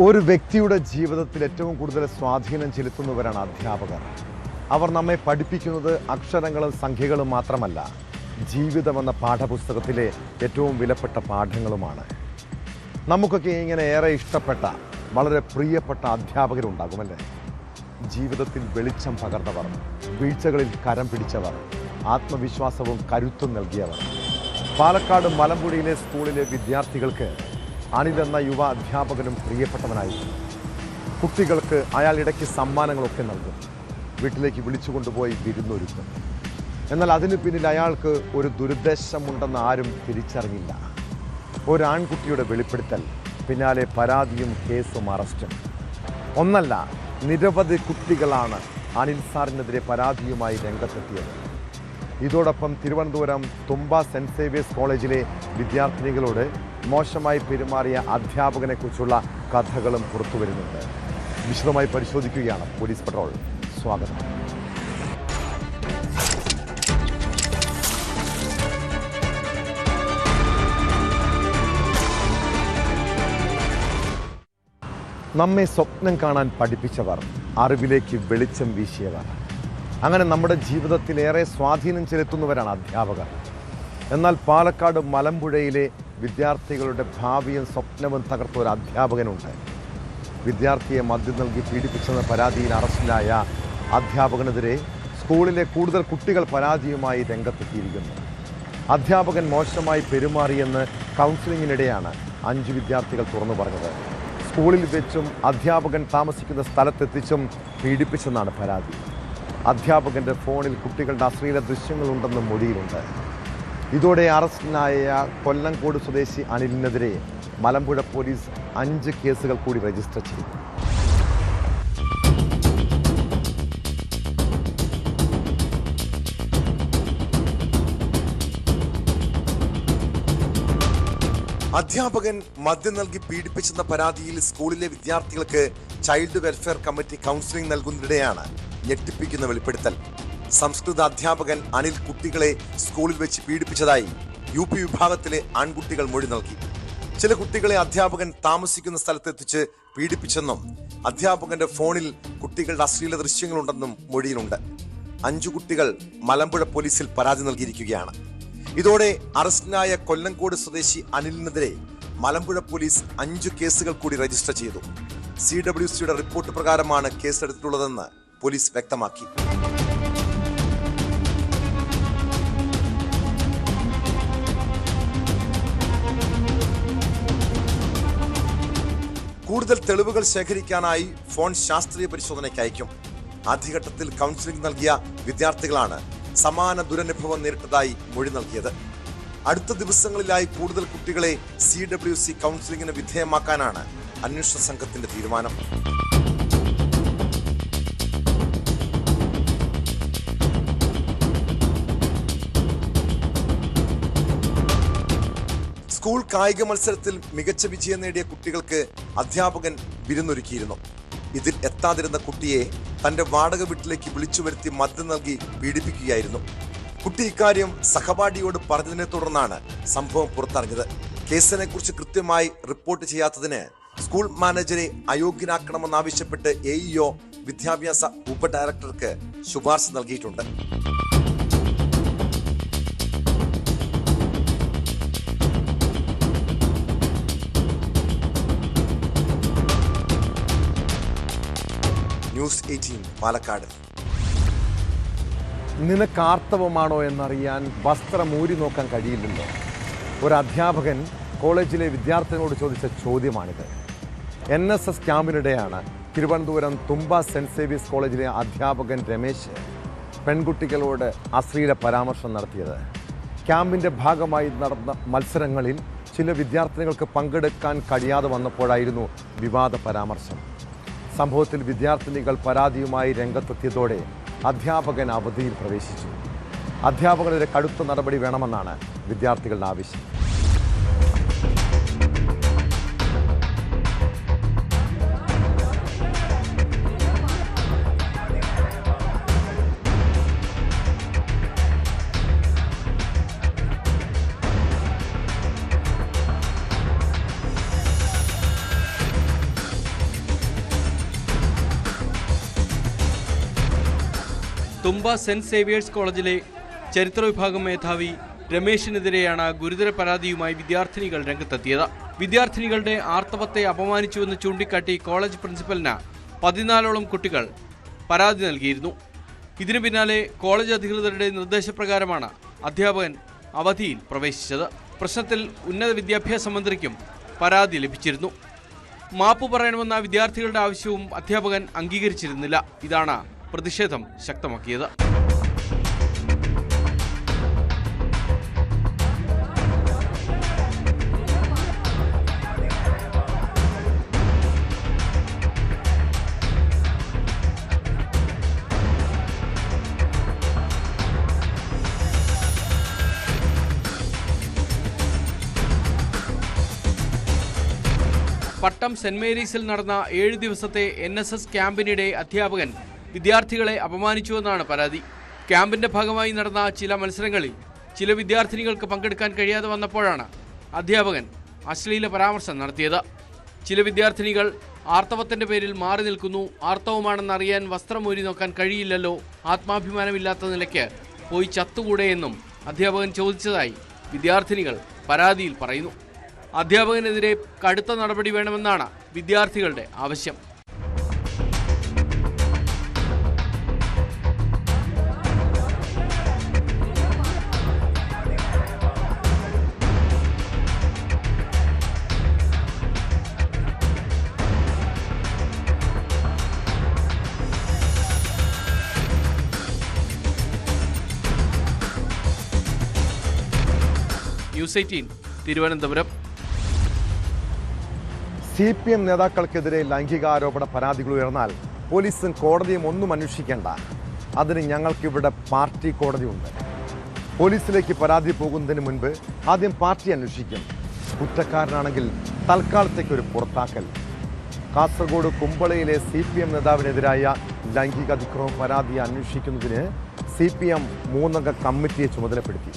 ഒരു വ്യക്തിയുടെ ജീവിതത്തിൽ ഏറ്റവും കൂടുതൽ സ്വാധീനം ചെലുത്തുന്നവരാണ് അധ്യാപകർ. അവർ നമ്മെ പഠിപ്പിക്കുന്നത് അക്ഷരങ്ങളും സംഖ്യകളും മാത്രമല്ല, ജീവിതമെന്ന പാഠപുസ്തകത്തിലെ ഏറ്റവും വിലപ്പെട്ട പാഠങ്ങളുമാണ്. നമുക്കൊക്കെ ഇങ്ങനെ ഏറെ ഇഷ്ടപ്പെട്ട, വളരെ പ്രിയപ്പെട്ട അധ്യാപകരുണ്ടാകുമല്ലേ? ജീവിതത്തിൽ വെളിച്ചം പകർന്നവർ, വീഴ്ചകളിൽ കരം പിടിച്ചവർ, ആത്മവിശ്വാസവും കരുത്തും നൽകിയവർ. പാലക്കാട് മലമ്പുഴയിലെ സ്കൂളിലെ വിദ്യാർത്ഥികൾക്ക് അനിൽ എന്ന യുവ അധ്യാപകനും പ്രിയപ്പെട്ടവനായിരുന്നു. കുട്ടികൾക്ക് അയാൾ ഇടയ്ക്ക് സമ്മാനങ്ങളൊക്കെ നൽകും, വീട്ടിലേക്ക് വിളിച്ചുകൊണ്ടുപോയി വിരുന്നൊരുക്കും. എന്നാൽ അതിനു പിന്നിൽ അയാൾക്ക് ഒരു ദുരുദ്ദേശമുണ്ടെന്ന് ആരും തിരിച്ചറിഞ്ഞില്ല. ഒരാൺകുട്ടിയുടെ വെളിപ്പെടുത്തൽ, പിന്നാലെ പരാതിയും കേസും അറസ്റ്റും. ഒന്നല്ല, നിരവധി കുട്ടികളാണ് അനിൽ സാറിനെതിരെ പരാതിയുമായി രംഗത്തെത്തിയത്. ഇതോടൊപ്പം തിരുവനന്തപുരം തുമ്പ സെൻറ് സേവിയേഴ്സ് കോളേജിലെ വിദ്യാർത്ഥിനികളോട് മോശമായി പെരുമാറിയ അധ്യാപകനെക്കുറിച്ചുള്ള കഥകളും പുറത്തു വരുന്നുണ്ട്. വിശദമായി പരിശോധിക്കുകയാണ് പോലീസ് പട്രോൾ. സ്വാഗതം. നമ്മെ സ്വപ്നം കാണാൻ പഠിപ്പിച്ചവർ, അറിവിലേക്ക് വെളിച്ചം വീശിയവർ, അങ്ങനെ നമ്മുടെ ജീവിതത്തിൽ ഏറെ സ്വാധീനം ചെലുത്തുന്നവരാണ് അധ്യാപകർ. എന്നാൽ പാലക്കാട് മലമ്പുഴയിലെ വിദ്യാർത്ഥികളുടെ ഭാവിയും സ്വപ്നവും തകർത്ത ഒരു അധ്യാപകനുണ്ട്. വിദ്യാർത്ഥിയെ മദ്യം നൽകി പീഡിപ്പിച്ചെന്ന പരാതിയിൽ അറസ്റ്റിലായ അധ്യാപകനെതിരെ സ്കൂളിലെ കൂടുതൽ കുട്ടികൾ പരാതിയുമായി രംഗത്തെത്തിയിരിക്കുന്നു. അധ്യാപകൻ മോശമായി പെരുമാറിയെന്ന് കൗൺസിലിങ്ങിനിടെയാണ് 5 വിദ്യാർത്ഥികൾ തുറന്നു പറഞ്ഞത്. സ്കൂളിൽ വെച്ചും അധ്യാപകൻ താമസിക്കുന്ന സ്ഥലത്തെത്തിച്ചും പീഡിപ്പിച്ചെന്നാണ് പരാതി. അധ്യാപകൻ്റെ ഫോണിൽ കുട്ടികളുടെ അശ്ലീല ദൃശ്യങ്ങളുണ്ടെന്നും മൊഴിയിലുണ്ട്. ഇതോടെ അറസ്റ്റിലായ കൊല്ലങ്കോട് സ്വദേശി അനിലിനെതിരെ മലമ്പുഴ പോലീസ് 5 കേസുകൾ കൂടി രജിസ്റ്റർ ചെയ്തു. അധ്യാപകൻ മദ്യം നൽകി പീഡിപ്പിച്ചെന്ന പരാതിയിൽ സ്കൂളിലെ വിദ്യാർത്ഥികൾക്ക് ചൈൽഡ് വെൽഫെയർ കമ്മിറ്റി കൗൺസിലിംഗ് നൽകുന്നതിനിടെയാണ് ഞെട്ടിപ്പിക്കുന്ന വെളിപ്പെടുത്തൽ. സംസ്കൃത അധ്യാപകൻ അനിൽ കുട്ടികളെ സ്കൂളിൽ വെച്ച് പീഡിപ്പിച്ചതായി UP വിഭാഗത്തിലെ ആൺകുട്ടികൾ മൊഴി നൽകി. ചില കുട്ടികളെ അധ്യാപകൻ താമസിക്കുന്ന സ്ഥലത്തെത്തിച്ച് പീഡിപ്പിച്ചെന്നും അധ്യാപകന്റെ ഫോണിൽ കുട്ടികളുടെ അശ്ലീല ദൃശ്യങ്ങളുണ്ടെന്നും മൊഴിയിലുണ്ട്. 5 കുട്ടികൾ മലമ്പുഴ പോലീസിൽ പരാതി നൽകിയിരിക്കുകയാണ്. ഇതോടെ അറസ്റ്റിലായ കൊല്ലങ്കോട് സ്വദേശി അനിലിനെതിരെ മലമ്പുഴ പോലീസ് 5 കേസുകൾ കൂടി രജിസ്റ്റർ ചെയ്തു. CWCയുടെ റിപ്പോർട്ട് പ്രകാരമാണ് കേസെടുത്തിട്ടുള്ളതെന്ന് പോലീസ് വ്യക്തമാക്കി. കൂടുതൽ തെളിവുകൾ ശേഖരിക്കാനായി ഫോൺ ശാസ്ത്രീയ പരിശോധനയ്ക്ക് അയക്കും. ആദ്യഘട്ടത്തിൽ കൗൺസിലിംഗ് നൽകിയ വിദ്യാർത്ഥികളാണ് സമാന ദുരനുഭവം നേരിട്ടതായി മൊഴി നൽകിയത്. അടുത്ത ദിവസങ്ങളിലായി കൂടുതൽ കുട്ടികളെ CWC കൗൺസിലിംഗിന് വിധേയമാക്കാനാണ് അന്വേഷണ സംഘത്തിന്റെ തീരുമാനം. സ്കൂൾ കായിക മത്സരത്തിൽ മികച്ച വിജയം നേടിയ കുട്ടികൾക്ക് അധ്യാപകൻ വിരുന്നൊരുക്കിയിരുന്നു. ഇതിൽ എത്താതിരുന്ന കുട്ടിയെ തന്റെ വാടക വീട്ടിലേക്ക് വിളിച്ചു വരുത്തി മദ്യം നൽകി പീഡിപ്പിക്കുകയായിരുന്നു. കുട്ടി ഇക്കാര്യം സഹപാഠിയോട് പറഞ്ഞതിനെ തുടർന്നാണ് സംഭവം പുറത്തറിഞ്ഞത്. കേസിനെ കുറിച്ച് കൃത്യമായി റിപ്പോർട്ട് ചെയ്യാത്തതിന് സ്കൂൾ മാനേജരെ അയോഗ്യനാക്കണമെന്നാവശ്യപ്പെട്ട് AEO വിദ്യാഭ്യാസ ഉപ ഡയറക്ടർക്ക് ശുപാർശ നൽകിയിട്ടുണ്ട്. ന്യൂസ് 18 പാലക്കാട്. നിനക്ക് ആർത്തവമാണോ എന്നറിയാൻ വസ്ത്രം ഊരി നോക്കാൻ കഴിയില്ലല്ലോ. ഒരു അധ്യാപകൻ കോളേജിലെ വിദ്യാർത്ഥികളോട് ചോദിച്ച ചോദ്യമാണിത്. NSS ക്യാമ്പിനിടെയാണ് തിരുവനന്തപുരം തുമ്പ സെൻറ് സേവിയേഴ്സ് കോളേജിലെ അധ്യാപകൻ രമേശ് പെൺകുട്ടികളോട് അശ്ലീല പരാമർശം നടത്തിയത്. ക്യാമ്പിൻ്റെ ഭാഗമായി നടന്ന മത്സരങ്ങളിൽ ചില വിദ്യാർത്ഥിനികൾക്ക് പങ്കെടുക്കാൻ കഴിയാതെ വന്നപ്പോഴായിരുന്നു വിവാദ പരാമർശം. സംഭവത്തിൽ വിദ്യാർത്ഥിനികൾ പരാതിയുമായി രംഗത്തെത്തിയതോടെ അധ്യാപകൻ അവധിയിൽ പ്രവേശിച്ചു. അധ്യാപകനെതിരെ കടുത്ത നടപടി വേണമെന്നാണ് വിദ്യാർത്ഥികളുടെ ആവശ്യം. തുമ്പ സെന്റ് സേവിയേഴ്സ് കോളേജിലെ ചരിത്ര വിഭാഗം മേധാവി രമേശിനെതിരെയാണ് ഗുരുതര പരാതിയുമായി വിദ്യാർത്ഥിനികൾ രംഗത്തെത്തിയത്. വിദ്യാർത്ഥിനികളുടെ ആർത്തവത്തെ അപമാനിച്ചുവെന്ന് ചൂണ്ടിക്കാട്ടി കോളേജ് പ്രിൻസിപ്പലിന് 14ഓളം കുട്ടികൾ പരാതി നൽകിയിരുന്നു. ഇതിനു പിന്നാലെ കോളേജ് അധികൃതരുടെ നിർദ്ദേശപ്രകാരമാണ് അധ്യാപകൻ അവധിയിൽ പ്രവേശിച്ചത്. പ്രശ്നത്തിൽ ഉന്നത വിദ്യാഭ്യാസ മന്ത്രിക്കും പരാതി ലഭിച്ചിരുന്നു. മാപ്പ് പറയണമെന്ന വിദ്യാർത്ഥികളുടെ ആവശ്യവും അധ്യാപകൻ അംഗീകരിച്ചിരുന്നില്ല. ഇതാണ് പ്രതിഷേധം ശക്തമാക്കിയത്. പട്ടം സെന്റ് മേരീസിൽ നടന്ന 7 ദിവസത്തെ NSS ക്യാമ്പിനിടെ അധ്യാപകൻ വിദ്യാർത്ഥികളെ അപമാനിച്ചുവെന്നാണ് പരാതി. ക്യാമ്പിന്റെ ഭാഗമായി നടന്ന ചില മത്സരങ്ങളിൽ ചില വിദ്യാർത്ഥിനികൾക്ക് പങ്കെടുക്കാൻ കഴിയാതെ വന്നപ്പോഴാണ് അധ്യാപകൻ അശ്ലീല പരാമർശം നടത്തിയത്. ചില വിദ്യാർത്ഥിനികൾ ആർത്തവത്തിന്റെ പേരിൽ മാറി നിൽക്കുന്നു, ആർത്തവമാണെന്നറിയാൻ വസ്ത്രം ഊരി നോക്കാൻ കഴിയില്ലല്ലോ, ആത്മാഭിമാനമില്ലാത്ത നിലയ്ക്ക് പോയി ചത്തുകൂടെയെന്നും അധ്യാപകൻ ചോദിച്ചതായി വിദ്യാർത്ഥിനികൾ പരാതിയിൽ പറയുന്നു. അധ്യാപകനെതിരെ കടുത്ത നടപടി വേണമെന്നാണ് വിദ്യാർത്ഥികളുടെ ആവശ്യം. ന്യൂസ് 18 തിരുവനന്തപുരം. CPM നേതാക്കൾക്കെതിരെ ലൈംഗികാരോപണ പരാതികൾ ഉയർന്നാൽ പോലീസും കോടതിയും ഒന്നും അന്വേഷിക്കേണ്ട, അതിന് ഞങ്ങൾക്കിവിടെ പാർട്ടി കോടതിയുണ്ട്. പോലീസിലേക്ക് പരാതി പോകുന്നതിന് മുൻപ് ആദ്യം പാർട്ടി അന്വേഷിക്കും. കുറ്റക്കാരനാണെങ്കിൽ തൽക്കാലത്തേക്കൊരു പുറത്താക്കൽ. കാസർഗോഡ് കുമ്പളയിലെ CPM നേതാവിനെതിരായ ലൈംഗിക അതിക്രമ പരാതി അന്വേഷിക്കുന്നതിന് CPM 3 അംഗ കമ്മിറ്റിയെ ചുമതലപ്പെടുത്തി.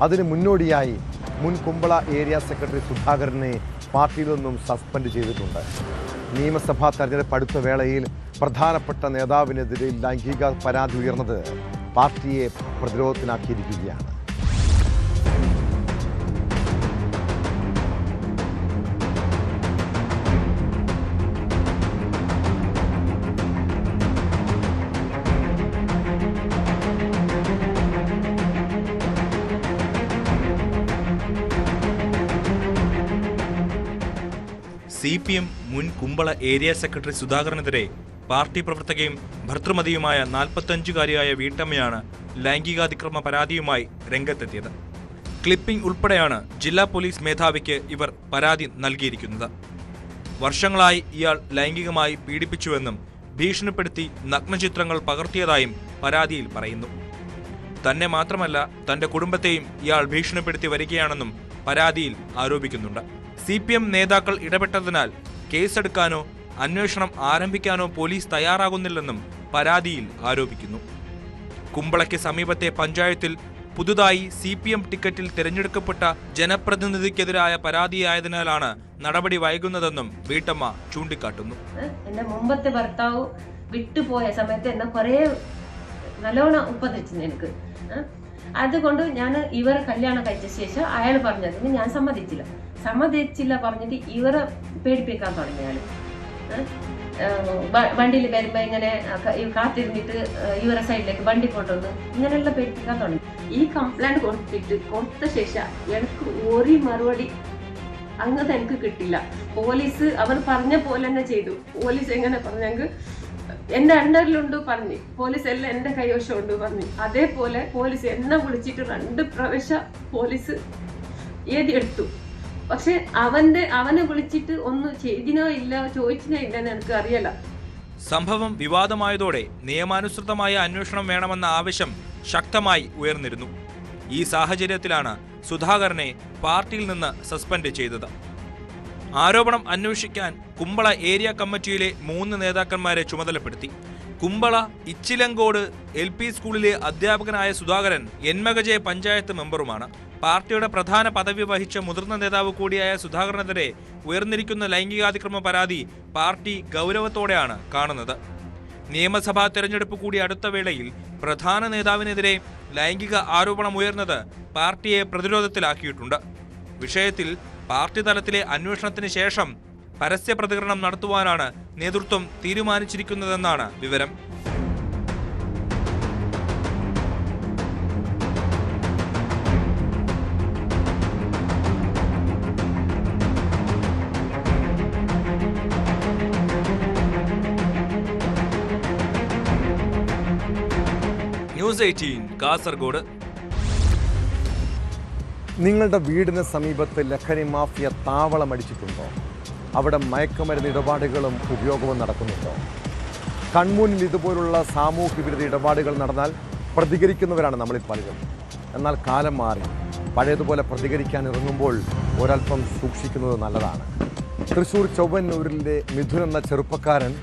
അതിന് മുന്നോടിയായി മുൻ കുമ്പള ഏരിയ സെക്രട്ടറി സുധാകരനെ പാർട്ടിയിൽ നിന്നും സസ്പെൻഡ് ചെയ്തിട്ടുണ്ട്. നിയമസഭാ തെരഞ്ഞെടുപ്പ് അടുത്ത വേളയിൽ പ്രധാനപ്പെട്ട നേതാവിനെതിരെ ലൈംഗിക പരാതി ഉയർന്നത് പാർട്ടിയെ പ്രതിരോധത്തിലാക്കിയിരിക്കുകയാണ്. CPM മുൻ കുമ്പള ഏരിയ സെക്രട്ടറി സുധാകരനെതിരെ പാർട്ടി പ്രവർത്തകയും ഭർതൃമതിയുമായ 45-കാരിയായ വീട്ടമ്മയാണ് ലൈംഗികാതിക്രമ പരാതിയുമായി രംഗത്തെത്തിയത്. ക്ലിപ്പിംഗ് ഉൾപ്പെടെയാണ് ജില്ലാ പോലീസ് മേധാവിക്ക് ഇവർ പരാതി നൽകിയിരിക്കുന്നത്. വർഷങ്ങളായി ഇയാൾ ലൈംഗികമായി പീഡിപ്പിച്ചുവെന്നും ഭീഷണിപ്പെടുത്തി നഗ്നചിത്രങ്ങൾ പകർത്തിയതായും പരാതിയിൽ പറയുന്നു. തന്നെ മാത്രമല്ല തന്റെ കുടുംബത്തെയും ഇയാൾ ഭീഷണിപ്പെടുത്തി വരികയാണെന്നും പരാതിയിൽ ആരോപിക്കുന്നുണ്ട്. CPM നേതാക്കൾ ഇടപെട്ടതിനാൽ കേസെടുക്കാനോ അന്വേഷണം ആരംഭിക്കാനോ പോലീസ് തയ്യാറാകുന്നില്ലെന്നും പരാതിയിൽ ആരോപിക്കുന്നു. കുമ്പളയ്ക്ക് സമീപത്തെ പഞ്ചായത്തിൽ പുതുതായി CPM ടിക്കറ്റിൽ തിരഞ്ഞെടുക്കപ്പെട്ട ജനപ്രതിനിധിക്കെതിരായ പരാതിയായതിനാലാണ് നടപടി വൈകുന്നതെന്നും വീട്ടമ്മ ചൂണ്ടിക്കാട്ടുന്നു. എന്റെ മുമ്പത്തെ ഭർത്താവ് വിട്ടുപോയ സമയത്ത് എന്നെ കുറെ നല്ലോണം ഉപദ്രവിച്ചു എനിക്ക്. അതുകൊണ്ട് ഞാൻ ഇവരെ കല്യാണം കഴിച്ച ശേഷം അയാൾ പറഞ്ഞതിന് ഞാൻ സമ്മതിച്ചില്ല പറഞ്ഞിട്ട് ഇവരെ പേടിപ്പിക്കാൻ തുടങ്ങിയാൽ വണ്ടിയിൽ വരുമ്പോ ഇങ്ങനെ കാത്തിരുന്നിട്ട് ഇവരെ സൈഡിലേക്ക് വണ്ടി കൊണ്ടുവന്ന് ഇങ്ങനെയുള്ള പേടിപ്പിക്കാൻ തുടങ്ങി. ഈ കംപ്ലൈന്റ് കൊടുത്ത ശേഷം എനിക്ക് ഒരു മറുപടി അങ്ങനത്തെ എനിക്ക് കിട്ടില്ല. പോലീസ് അവർ പറഞ്ഞ പോലെ തന്നെ ചെയ്തു. പോലീസ് എങ്ങനെ പറഞ്ഞെങ്കിൽ എന്റെ അണ്ടറിലുണ്ട് പറഞ്ഞു, പോലീസ് എല്ലാം എന്റെ കൈവശമുണ്ട് പറഞ്ഞു. അതേപോലെ പോലീസ് എന്നെ വിളിച്ചിട്ട് 2 പ്രാവശ്യം പോലീസ് എഴുതിയെടുത്തു. പക്ഷെ അവനെ വിളിച്ചിട്ട് ഒന്നും ചെയ്തിനോ ഇല്ല, ചോദിച്ചിനോ ഇല്ലെന്ന് എനിക്ക് അറിയില്ല. സംഭവം വിവാദമായതോടെ നിയമാനുസൃതമായ അന്വേഷണം വേണമെന്ന ആവശ്യം ശക്തമായി ഉയർന്നിരുന്നു. ഈ സാഹചര്യത്തിലാണ് സുധാകരനെ പാർട്ടിയിൽ നിന്ന് സസ്പെൻഡ് ചെയ്തത്. ആരോപണം അന്വേഷിക്കാൻ കുമ്പള ഏരിയ കമ്മിറ്റിയിലെ 3 നേതാക്കന്മാരെ ചുമതലപ്പെടുത്തി. കുമ്പള ഇച്ചിലങ്കോട് LP സ്കൂളിലെ അധ്യാപകനായ സുധാകരൻ എൻമകജെ പഞ്ചായത്ത് മെമ്പറുമാണ്. പാർട്ടിയുടെ പ്രധാന പദവി വഹിച്ച മുതിർന്ന നേതാവ് കൂടിയായ സുധാകരനെതിരെ ഉയർന്നിരിക്കുന്ന ലൈംഗികാതിക്രമ പരാതി പാർട്ടി ഗൗരവത്തോടെയാണ് കാണുന്നത്. നിയമസഭാ തെരഞ്ഞെടുപ്പ് കൂടി അടുത്ത വേളയിൽ പ്രധാന നേതാവിനെതിരെ ലൈംഗിക ആരോപണം ഉയർന്നത് പാർട്ടിയെ പ്രതിരോധത്തിലാക്കിയിട്ടുണ്ട്. വിഷയത്തിൽ പാർട്ടി തലത്തിലെ അന്വേഷണത്തിന് ശേഷം പരസ്യ പ്രതികരണം നടത്തുവാനാണ് നേതൃത്വം തീരുമാനിച്ചിരിക്കുന്നതെന്നാണ് വിവരം. ന്യൂസ് 18 കാസർഗോഡ്. നിങ്ങളുടെ വീടിന് സമീപത്ത് ലഹരി മാഫിയ താവളമടിച്ചിട്ടുണ്ടോ? അവിടെ മയക്കുമരുന്ന് ഇടപാടുകളും ഉപയോഗവും നടക്കുന്നുണ്ടോ? കൺമുന്നിൽ ഇതുപോലുള്ള സാമൂഹ്യ വിരുദ്ധ ഇടപാടുകൾ നടന്നാൽ പ്രതികരിക്കുന്നവരാണ് നമ്മളിൽ പലരും. എന്നാൽ കാലം മാറി. പഴയതുപോലെ പ്രതികരിക്കാൻ ഇറങ്ങുമ്പോൾ ഒരൽപ്പം സൂക്ഷിക്കുന്നത് നല്ലതാണ്. തൃശ്ശൂർ ചൊവ്വന്നൂരിലെ മിഥുൻ എന്ന ചെറുപ്പക്കാരൻ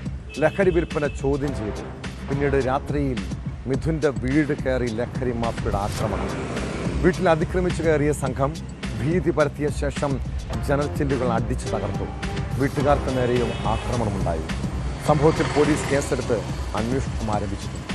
ലഹരി വിൽപ്പന ചോദ്യം ചെയ്തു. പിന്നീട് രാത്രിയിൽ മിഥുൻ്റെ വീട് കയറി ലഹരി മാഫിയയുടെ ആക്രമണം. വീട്ടിൽ അതിക്രമിച്ചു കയറിയ സംഘം ഭീതി പരത്തിയ ശേഷം ജനൽച്ചില്ലുകൾ അടിച്ചു തകർത്തു. വീട്ടുകാർക്ക് നേരെയും ആക്രമണമുണ്ടായി. സംഭവത്തിൽ പോലീസ് കേസെടുത്ത് അന്വേഷണം ആരംഭിച്ചിട്ടുണ്ട്.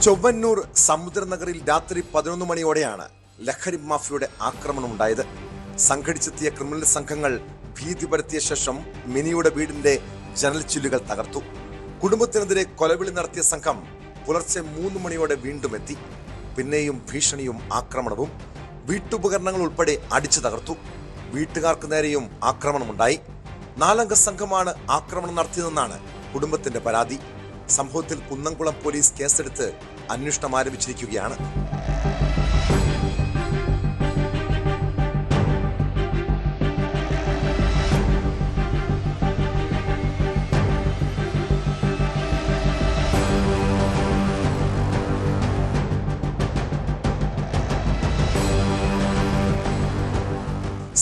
ചൊവ്വന്നൂർ സമുദ്രനഗറിൽ രാത്രി 11 മണിയോടെയാണ് ലഹരി മാഫിയയുടെ ആക്രമണമുണ്ടായത്. സംഘടിച്ചെത്തിയ ക്രിമിനൽ സംഘങ്ങൾ ഭീതി പരത്തിയ ശേഷം മിനിയുടെ വീടിന്റെ ജനൽച്ചില്ലുകൾ തകർത്തു. കുടുംബത്തിനെതിരെ കൊലവിളി നടത്തിയ സംഘം പുലർച്ചെ 3 മണിയോടെ വീണ്ടും എത്തി. പിന്നെയും ഭീഷണിയും ആക്രമണവും. വീട്ടുപകരണങ്ങൾ ഉൾപ്പെടെ അടിച്ചു തകർത്തു. വീട്ടുകാർക്ക് നേരെയും ആക്രമണമുണ്ടായി. 4 അംഗ സംഘമാണ് ആക്രമണം നടത്തിയതെന്നാണ് കുടുംബത്തിന്റെ പരാതി. സംഭവത്തിൽ കുന്നംകുളം പോലീസ് കേസെടുത്ത് അന്വേഷണം ആരംഭിച്ചിരിക്കുകയാണ്.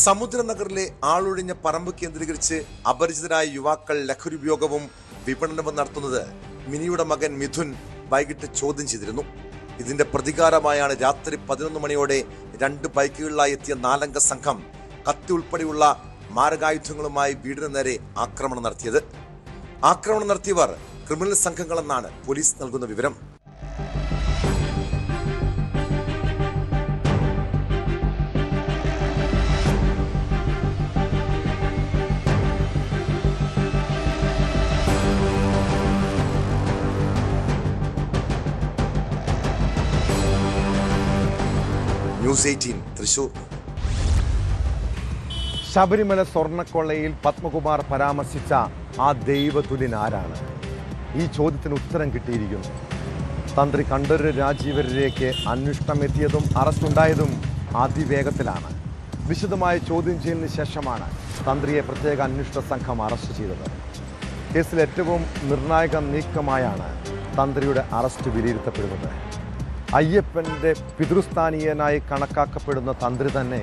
സമുദ്രനഗറിലെ ആളൊഴിഞ്ഞ പറമ്പ് കേന്ദ്രീകരിച്ച് അപരിചിതരായ യുവാക്കൾ ലഹരി ഉപയോഗവും വിപണനവും നടത്തുന്നത് മിനിയുടെ മകൻ മിഥുൻ വൈകിട്ട് ചോദ്യം ചെയ്തിരുന്നു. ഇതിന്റെ പ്രതികാരമായാണ് രാത്രി 11 മണിയോടെ 2 ബൈക്കുകളിലായി എത്തിയ 4 അംഗ സംഘം കത്തി ഉൾപ്പെടെയുള്ള മാരകായുധങ്ങളുമായി വീടിന് നേരെ ആക്രമണം നടത്തിയത്. ആക്രമണം നടത്തിയവർ ക്രിമിനൽ സംഘങ്ങളെന്നാണ് പോലീസ് നൽകുന്ന വിവരം. ന്യൂസ് 18 തൃശൂർ. ശബരിമല സ്വർണ്ണക്കൊള്ളയിൽ പത്മകുമാർ പരാമർശിച്ച ആ ദൈവതുല്യൻ ആരാണ്? ഈ ചോദ്യത്തിന് ഉത്തരം കിട്ടിയിരിക്കുന്നു. തന്ത്രി കണ്ഠരര് രാജീവരിലേക്ക് അന്വേഷണം എത്തിയതും അറസ്റ്റുണ്ടായതും അതിവേഗത്തിലാണ്. വിശദമായ ചോദ്യം ചെയ്യലിന് ശേഷമാണ് തന്ത്രിയെ പ്രത്യേക അന്വേഷണ സംഘം അറസ്റ്റ് ചെയ്തത്. കേസിൽ ഏറ്റവും നിർണായക നീക്കമായാണ് തന്ത്രിയുടെ അറസ്റ്റ് വിലയിരുത്തപ്പെടുന്നത്. അയ്യപ്പൻ്റെ പിതൃസ്ഥാനീയനായി കണക്കാക്കപ്പെടുന്ന തന്ത്രി തന്നെ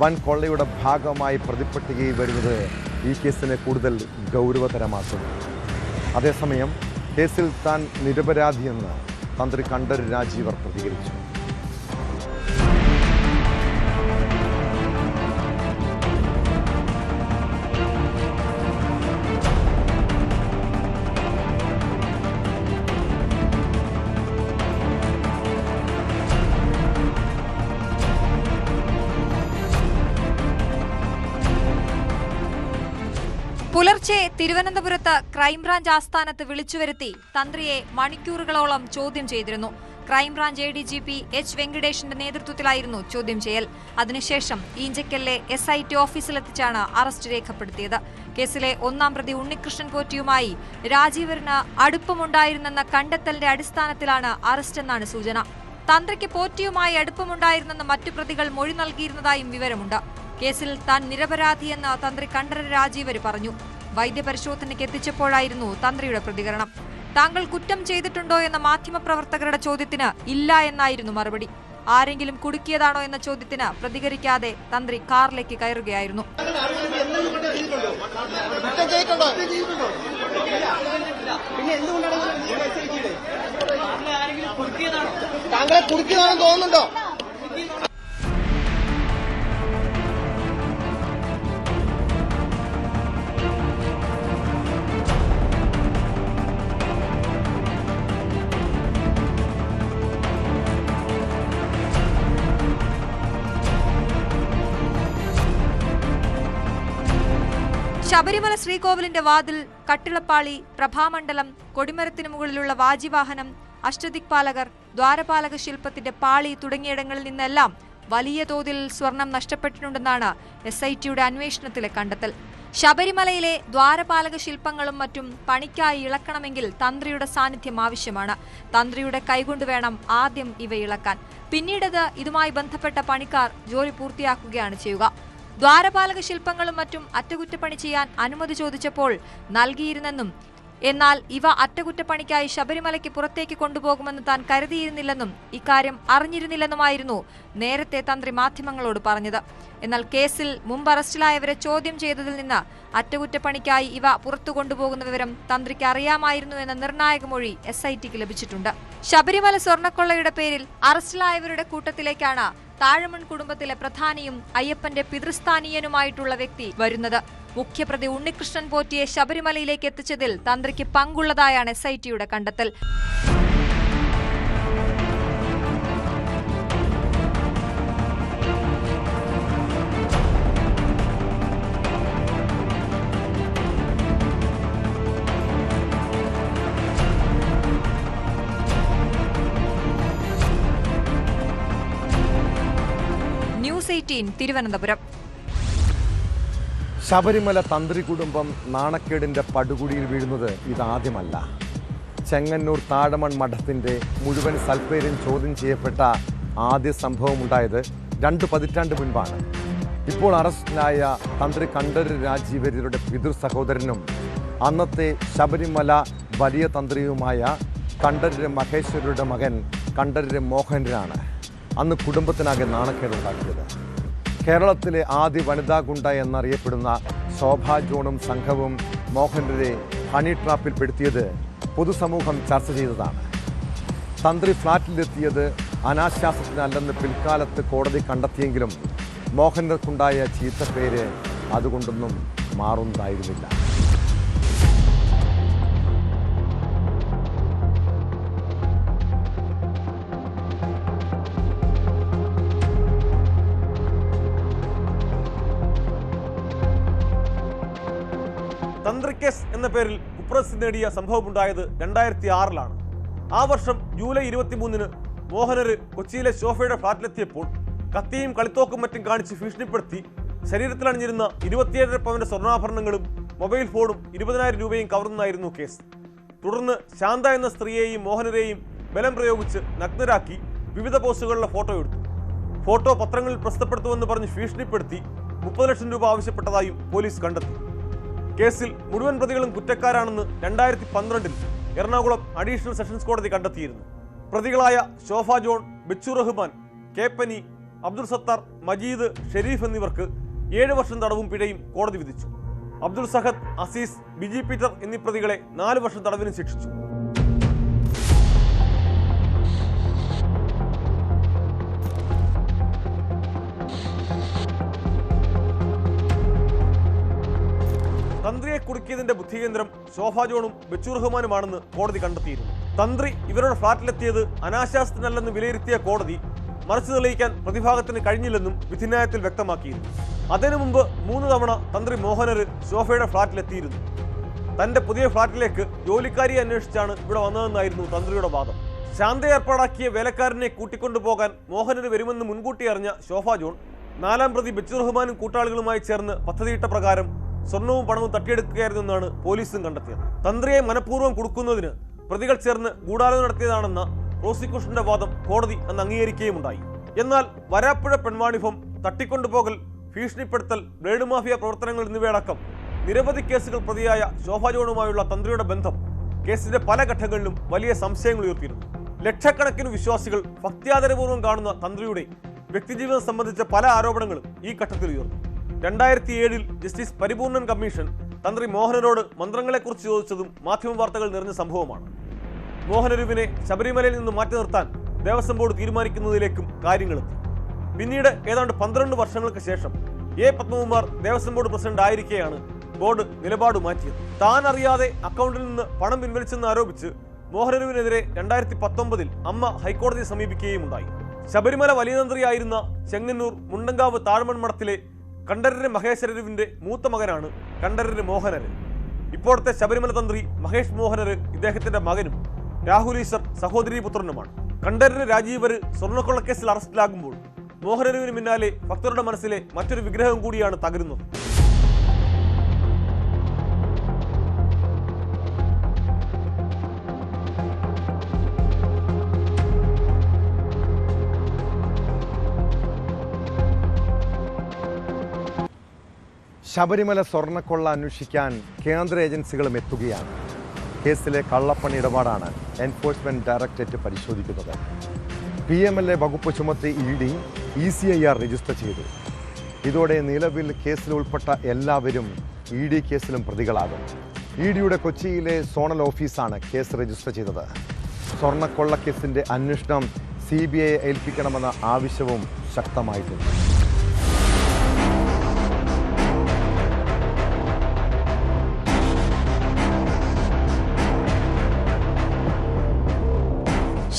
വൻ കൊള്ളയുടെ ഭാഗമായി പ്രതിപ്പട്ടികയിൽ വരുന്നത് ഈ കേസിനെ കൂടുതൽ ഗൗരവതരമാക്കുന്നു. അതേസമയം കേസിൽ താൻ നിരപരാധിയെന്ന് തന്ത്രി കണ്ഠരര് രാജീവർ പ്രതികരിച്ചു. പുലർച്ചെ തിരുവനന്തപുരത്ത് ക്രൈംബ്രാഞ്ച് ആസ്ഥാനത്ത് വിളിച്ചുവരുത്തി തന്ത്രിയെ മണിക്കൂറുകളോളം ചോദ്യം ചെയ്തിരുന്നു. ക്രൈംബ്രാഞ്ച് ADGP H വെങ്കടേഷിന്റെ നേതൃത്വത്തിലായിരുന്നു ചോദ്യം ചെയ്യൽ. അതിനുശേഷം ഈഞ്ചക്കലിലെ SIT ഓഫീസിലെത്തിച്ചാണ് അറസ്റ്റ് രേഖപ്പെടുത്തിയത്. കേസിലെ 1-ാം പ്രതി ഉണ്ണികൃഷ്ണൻ പോറ്റിയുമായി രാജീവരിന് അടുപ്പമുണ്ടായിരുന്നെന്ന കണ്ടെത്തലിന്റെ അടിസ്ഥാനത്തിലാണ് അറസ്റ്റെന്നാണ് സൂചന. തന്ത്രിക്ക് പോറ്റിയുമായി അടുപ്പമുണ്ടായിരുന്നെന്ന് മറ്റു പ്രതികൾ മൊഴി നൽകിയിരുന്നതായും വിവരമുണ്ട്. കേസിൽ താൻ നിരപരാധിയെന്ന് തന്ത്രി കണ്ഠരര് രാജീവര് പറഞ്ഞു. വൈദ്യപരിശോധനയ്ക്ക് എത്തിച്ചപ്പോഴായിരുന്നു തന്ത്രിയുടെ പ്രതികരണം. താങ്കൾ കുറ്റം ചെയ്തിട്ടുണ്ടോ എന്ന മാധ്യമപ്രവർത്തകരുടെ ചോദ്യത്തിന് ഇല്ല എന്നായിരുന്നു മറുപടി. ആരെങ്കിലും കുടുക്കിയതാണോ എന്ന ചോദ്യത്തിന് പ്രതികരിക്കാതെ തന്ത്രി കാറിലേക്ക് കയറുകയായിരുന്നു. താങ്കളെ കുടുക്കിയതാണെന്ന് തോന്നുന്നുണ്ടോ? ശബരിമല ശ്രീകോവിലിന്റെ വാതിൽ, കട്ടിളപ്പാളി, പ്രഭാമണ്ഡലം, കൊടിമരത്തിനു മുകളിലുള്ള വാജിവാഹനം, അഷ്ടദിക്പാലകർ, ദ്വാരപാലക ശില്പത്തിന്റെ പാളി തുടങ്ങിയിടങ്ങളിൽ നിന്നെല്ലാം വലിയ തോതിൽ സ്വർണം നഷ്ടപ്പെട്ടിട്ടുണ്ടെന്നാണ് SITയുടെ അന്വേഷണത്തിലെ കണ്ടെത്തൽ. ശബരിമലയിലെ ദ്വാരപാലക ശില്പങ്ങളും മറ്റും പണിക്കായി ഇളക്കണമെങ്കിൽ തന്ത്രിയുടെ സാന്നിധ്യം ആവശ്യമാണ്. തന്ത്രിയുടെ കൈകൊണ്ട് വേണം ആദ്യം ഇവ ഇളക്കാൻ. പിന്നീടത് ഇതുമായി ബന്ധപ്പെട്ട പണിക്കാർ ജോലി പൂർത്തിയാക്കുകയാണ് ചെയ്യുക. ദ്വാരപാലക ശില്പങ്ങളും മറ്റും അറ്റകുറ്റപ്പണി ചെയ്യാൻ അനുമതി ചോദിച്ചപ്പോൾ നൽകിയിരുന്നെന്നും എന്നാൽ ഇവ അറ്റകുറ്റപ്പണിക്കായി ശബരിമലയ്ക്ക് പുറത്തേക്ക് കൊണ്ടുപോകുമെന്ന് താൻ കരുതിയിരുന്നില്ലെന്നും ഇക്കാര്യം അറിഞ്ഞിരുന്നില്ലെന്നുമായിരുന്നു നേരത്തെ തന്ത്രി മാധ്യമങ്ങളോട് പറഞ്ഞത്. എന്നാൽ കേസിൽ മുമ്പ് അറസ്റ്റിലായവരെ ചോദ്യം ചെയ്തതിൽ നിന്ന് അറ്റകുറ്റപ്പണിക്കായി ഇവ പുറത്തു കൊണ്ടുപോകുന്ന വിവരം തന്ത്രിക്ക് അറിയാമായിരുന്നു എന്ന നിർണായക മൊഴി SITക്ക് ലഭിച്ചിട്ടുണ്ട്. ശബരിമല സ്വർണ്ണക്കൊള്ളയുടെ പേരിൽ അറസ്റ്റിലായവരുടെ കൂട്ടത്തിലേക്കാണ് താഴമൺ കുടുംബത്തിലെ പ്രധാനിയും അയ്യപ്പന്റെ പിതൃസ്ഥാനീയനുമായിട്ടുള്ള വ്യക്തി വരുന്നത്. മുഖ്യപ്രതി ഉണ്ണികൃഷ്ണൻ പോറ്റിയെ ശബരിമലയിലേക്ക് എത്തിച്ചതിൽ തന്ത്രിക്ക് പങ്കുള്ളതായാണ് SITയുടെ കണ്ടെത്തൽ. ന്യൂസ് 18 തിരുവനന്തപുരം. ശബരിമല തന്ത്രി കുടുംബം നാണക്കേടിൻ്റെ പടുകുടിയിൽ വീഴുന്നത് ഇതാദ്യമല്ല. ചെങ്ങന്നൂർ താഴമൺ മഠത്തിൻ്റെ മുഴുവൻ സൽപ്പേരും ചോദ്യം ചെയ്യപ്പെട്ട ആദ്യ സംഭവമുണ്ടായത് 2 പതിറ്റാണ്ട് മുൻപാണ്. ഇപ്പോൾ അറസ്റ്റിലായ തന്ത്രി കണ്ഠരര് രാജീവര്യരുടെ പിതൃ സഹോദരനും അന്നത്തെ ശബരിമല വലിയ തന്ത്രിയുമായ കണ്ഠരര് മഹേശ്വരരുടെ മകൻ കണ്ഠരര് മോഹനരാണ് അന്ന് കുടുംബത്തിനാകെ നാണക്കേടുണ്ടാക്കിയത്. കേരളത്തിലെ ആദ്യ വനിതാ ഗുണ്ട എന്നറിയപ്പെടുന്ന ശോഭാ ജോണും സംഘവും മോഹനരെ ഹണി ട്രാപ്പിൽപ്പെടുത്തിയത് പൊതുസമൂഹം ചർച്ച ചെയ്തതാണ്. തന്ത്രി ഫ്ളാറ്റിലെത്തിയത് അനാശാസ്യത്തിനല്ലെന്ന് പിൽക്കാലത്ത് കോടതി കണ്ടെത്തിയെങ്കിലും മോഹനർക്കുണ്ടായ ചീത്തപ്പേര് അതുകൊണ്ടൊന്നും മാറുന്നതായിരുന്നില്ല. തന്ത്രി കേസ് എന്ന പേരിൽ കുപ്രസിദ്ധി നേടിയ സംഭവമുണ്ടായത് 2006-ലാണ്. ആ വർഷം ജൂലൈ 23-ന് മോഹനര് കൊച്ചിയിലെ ശോഭയുടെ ഫ്ളാറ്റിലെത്തിയപ്പോൾ കത്തിയും കളിത്തോക്കും മറ്റും കാണിച്ച് ഭീഷണിപ്പെടുത്തി ശരീരത്തിലണിഞ്ഞിരുന്ന 27.5 പവന്റെ സ്വർണ്ണാഭരണങ്ങളും മൊബൈൽ ഫോണും 20,000 രൂപയും കവർന്നായിരുന്നു കേസ്. തുടർന്ന് ശാന്ത എന്ന സ്ത്രീയെയും മോഹനരെയും ബലം പ്രയോഗിച്ച് നഗ്നരാക്കി വിവിധ പോസുകളിലെ ഫോട്ടോ എടുത്തു. ഫോട്ടോ പത്രങ്ങളിൽ പ്രസിദ്ധപ്പെടുത്തുമെന്ന് പറഞ്ഞ് ഭീഷണിപ്പെടുത്തി 30 ലക്ഷം രൂപ ആവശ്യപ്പെട്ടതായും പോലീസ് കണ്ടെത്തി. കേസിൽ മുഴുവൻ പ്രതികളും കുറ്റക്കാരാണെന്ന് 2012-ൽ എറണാകുളം അഡീഷണൽ സെഷൻസ് കോടതി കണ്ടെത്തിയിരുന്നു. പ്രതികളായ ശോഭ ജോൺ, ബിച്ചു റഹ്മാൻ, കേപ്പനി, അബ്ദുൾ സത്താർ, മജീദ്, ഷെരീഫ് എന്നിവർക്ക് 7 വർഷം തടവും പിഴയും കോടതി വിധിച്ചു. അബ്ദുൾ സഹദ്, അസീസ്, ബിജി പീറ്റർ എന്നീ പ്രതികളെ 4 വർഷം തടവിനും ശിക്ഷിച്ചു. തന്ത്രിയെ കുടുക്കിയതിന്റെ ബുദ്ധികേന്ദ്രം ശോഭാ ജോണും ബിച്ചു റഹ്മാനുമാണെന്ന് കോടതി കണ്ടെത്തിയിരുന്നു. തന്ത്രി ഇവരുടെ ഫ്ളാറ്റിലെത്തിയത് അനാശാസ്യത്തിനല്ലെന്ന് വിലയിരുത്തിയ കോടതി മറിച്ചു തെളിയിക്കാൻ പ്രതിഭാഗത്തിന് കഴിഞ്ഞില്ലെന്നും വിധിന്യായത്തിൽ വ്യക്തമാക്കിയിരുന്നു. അതിനു മുമ്പ് 3 തവണ തന്ത്രി മോഹനര് ശോഭയുടെ ഫ്ളാറ്റിലെത്തിയിരുന്നു. തന്റെ പുതിയ ഫ്ളാറ്റിലേക്ക് ജോലിക്കാരിയെ അന്വേഷിച്ചാണ് ഇവിടെ വന്നതെന്നായിരുന്നു തന്ത്രിയുടെ വാദം. ശാന്ത ഏർപ്പാടാക്കിയ വേലക്കാരനെ കൂട്ടിക്കൊണ്ടുപോകാൻ മോഹനര് വരുമെന്ന് മുൻകൂട്ടി അറിഞ്ഞ ശോഭാ ജോൺ 4-ാം പ്രതി ബിച്ചു റഹ്മാനും കൂട്ടാളികളുമായി ചേർന്ന് പദ്ധതിയിട്ട പ്രകാരം സ്വർണവും പണവും തട്ടിയെടുക്കുകയായിരുന്നെന്നാണ് പോലീസും കണ്ടെത്തിയത്. തന്ത്രിയെ മനഃപൂർവ്വം കുടുക്കുന്നതിന് പ്രതികൾ ചേർന്ന് ഗൂഢാലോചന നടത്തിയതാണെന്ന പ്രോസിക്യൂഷന്റെ വാദം കോടതി അന്ന് അംഗീകരിക്കുകയുമുണ്ടായി. എന്നാൽ വരാപ്പുഴ പെൺവാണിഭം, തട്ടിക്കൊണ്ടുപോകൽ, ഭീഷണിപ്പെടുത്തൽ, ബ്ലേഡ് മാഫിയ പ്രവർത്തനങ്ങൾ എന്നിവയടക്കം നിരവധി കേസുകൾ പ്രതിയായ ശോഭാ ജോണുമായുള്ള തന്ത്രിയുടെ ബന്ധം കേസിന്റെ പല ഘട്ടങ്ങളിലും വലിയ സംശയങ്ങൾ ഉയർത്തിയിരുന്നു. ലക്ഷക്കണക്കിന് വിശ്വാസികൾ ഭക്തിയാദരപൂർവ്വം കാണുന്ന തന്ത്രിയുടെ വ്യക്തിജീവിതം സംബന്ധിച്ച പല ആരോപണങ്ങളും ഈ ഘട്ടത്തിൽ ഉയർന്നു. 2007 ജസ്റ്റിസ് പരിപൂർണൻ കമ്മീഷൻ തന്ത്രി മോഹനരോട് മന്ത്രങ്ങളെക്കുറിച്ച് ചോദിച്ചതും മാധ്യമവാർത്തകൾ നിറഞ്ഞ സംഭവമാണ്. മോഹനരൂപിനെ ശബരിമലയിൽ നിന്ന് മാറ്റി നിർത്താൻ ദേവസ്വം ബോർഡ് തീരുമാനിക്കുന്നതിലേക്കും കാര്യങ്ങളെത്തി. പിന്നീട് ഏതാണ്ട് 12 വർഷങ്ങൾക്ക് ശേഷം A Padmakumar Devaswom board president ആയിരിക്കെയാണ് ബോർഡ് നിലപാട് മാറ്റിയത്. താൻ അറിയാതെ അക്കൗണ്ടിൽ നിന്ന് പണം പിൻവലിച്ചെന്ന് ആരോപിച്ച് മോഹനരൂപിനെതിരെ 2019 അമ്മ ഹൈക്കോടതിയെ സമീപിക്കുകയും ഉണ്ടായി. ശബരിമല വലിയ തന്ത്രിയായിരുന്ന ചെങ്ങന്നൂർ മുണ്ടങ്കാവ് താഴ്മൺ മഠത്തിലെ കണ്ഠരര് മഹേശ്വരരുവിന്റെ മൂത്ത മകനാണ് കണ്ഠരര് മോഹനര്. ഇപ്പോഴത്തെ ശബരിമല തന്ത്രി മഹേഷ് മോഹനര് ഇദ്ദേഹത്തിന്റെ മകനും രാഹുൽ ഈശ്വർ സഹോദരീ പുത്രനുമാണ്. കണ്ഠരര് രാജീവര് സ്വർണ്ണക്കൊള്ളക്കേസിൽ അറസ്റ്റിലാകുമ്പോൾ മോഹനരുവിന് പിന്നാലെ ഭക്തരുടെ മനസ്സിലെ മറ്റൊരു വിഗ്രഹം കൂടിയാണ് തകരുന്നത്. ശബരിമല സ്വർണ്ണക്കൊള്ള അന്വേഷിക്കാൻ കേന്ദ്ര ഏജൻസികളും എത്തുകയാണ്. കേസിലെ കള്ളപ്പണ ഇടപാടാണ് എൻഫോഴ്സ്മെന്റ് ഡയറക്ടറേറ്റ് പരിശോധിക്കുന്നത്. PMLA വകുപ്പ് ചുമത്തി ED ECIR രജിസ്റ്റർ ചെയ്തു. ഇതോടെ നിലവിൽ കേസിൽ ഉൾപ്പെട്ട എല്ലാവരും ED കേസിലും പ്രതികളാകും. EDയുടെ കൊച്ചിയിലെ സോണൽ ഓഫീസാണ് കേസ് രജിസ്റ്റർ ചെയ്തത്. സ്വർണ്ണക്കൊള്ള കേസിന്റെ അന്വേഷണം CBI ഏൽപ്പിക്കണമെന്ന ആവശ്യവും ശക്തമായിട്ടുണ്ട്.